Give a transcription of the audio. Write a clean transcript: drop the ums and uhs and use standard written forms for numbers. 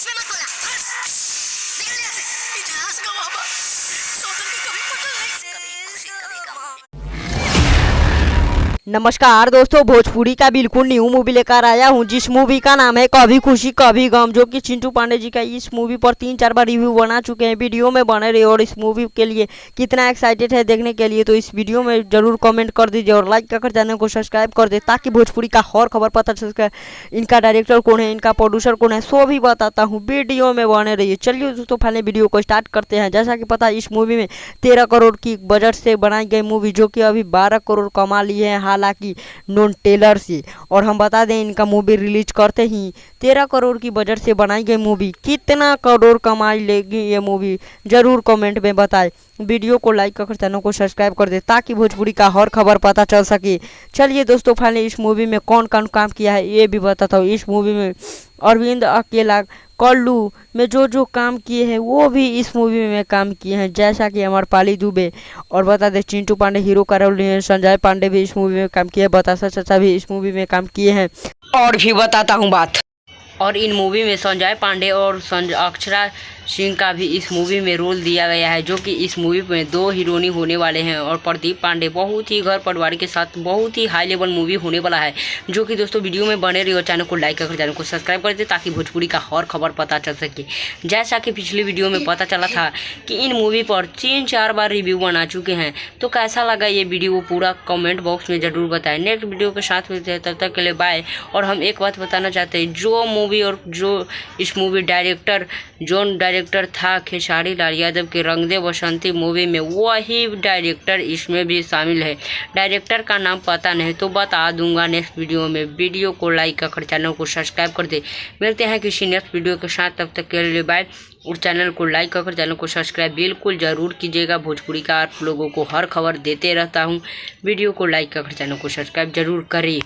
बीच में मत बोला, बस निकल यहाँ से। इतिहास गवाह, स्वतंत्र कभी बदल नहीं, कभी खुशी कभी गम। नमस्कार दोस्तों, भोजपुरी का बिल्कुल न्यू मूवी लेकर आया हूं, जिस मूवी का नाम है कभी खुशी कभी गम, जो कि चिंटू पांडे जी का इस मूवी पर 3-4 बार रिव्यू बना चुके हैं। वीडियो में बने रहे और इस मूवी के लिए कितना एक्साइटेड है देखने के लिए, तो इस वीडियो में जरूर कमेंट कर दीजिए और लाइक कर चैनल को सब्सक्राइब कर दे, ताकि भोजपुरी का हर खबर पता चल सके। इनका डायरेक्टर कौन है, इनका प्रोड्यूसर कौन है, सो भी बताता हूँ। वीडियो में बने रहिए। चलिए दोस्तों, पहले वीडियो को स्टार्ट करते हैं। जैसा कि पता है, इस मूवी में 13 करोड़ की बजट से बनाई गई मूवी, जो कि अभी 12 करोड़ कमा ली है, हालांकि नॉन टेलर से। और हम बता दें, इनका मूवी रिलीज करते ही 13 करोड़ की बजट से बनाई गई मूवी कितना करोड़ कमाई लेगी ये मूवी, जरूर कमेंट में बताएं। वीडियो को लाइक कर चैनल को सब्सक्राइब कर दे, ताकि भोजपुरी का हर खबर पता चल सके। चलिए दोस्तों, पहले इस मूवी में कौन कौन काम किया है ये भी बताता हूँ। इस मूवी में अरविंद अकेला कल्लू में जो काम किए हैं वो भी इस मूवी में काम किए हैं, जैसा कि अमरपाली दुबे। और बता दें, चिंटू पांडे हीरो का रोल लिए हैं, संजय पांडे भी इस मूवी में काम किए हैं, बतासा चाचा भी इस मूवी में काम किए हैं। और भी बताता हूँ बात। और इन मूवी में संजय पांडे और अक्षरा सिंह का भी इस मूवी में रोल दिया गया है, जो कि इस मूवी में 2 हीरोइनी होने वाले हैं। और प्रदीप पांडे बहुत ही घर परिवार के साथ बहुत ही हाई लेवल मूवी होने वाला है, जो कि दोस्तों वीडियो में बने रही हो। चैनल को लाइक कर चैनल को सब्सक्राइब कर दे, ताकि भोजपुरी का हर खबर पता चल सके। जैसा कि पिछली वीडियो में पता चला था कि इन मूवी पर 3-4 बार रिव्यू बना चुके हैं, तो कैसा लगा ये वीडियो पूरा कमेंट बॉक्स में ज़रूर बताएं। नेक्स्ट वीडियो के साथ मिलते हैं, तब तक के लिए बाय। और हम एक बात बताना चाहते हैं, जो मूवी और जो इस मूवी डायरेक्टर था खेसारी लाल यादव के रंग दे बसंती मूवी में, वही डायरेक्टर इसमें भी शामिल है। डायरेक्टर का नाम पता नहीं तो बता दूंगा नेक्स्ट वीडियो में। वीडियो को लाइक कर चैनल को सब्सक्राइब कर दे। मिलते हैं किसी नेक्स्ट वीडियो के साथ, तब तक के लिए बाय। और चैनल को लाइक कर चैनल को सब्सक्राइब बिल्कुल ज़रूर कीजिएगा। भोजपुरी का आप लोगों को हर खबर देते रहता हूँ। वीडियो को लाइक कर चैनल को सब्सक्राइब जरूर करिए।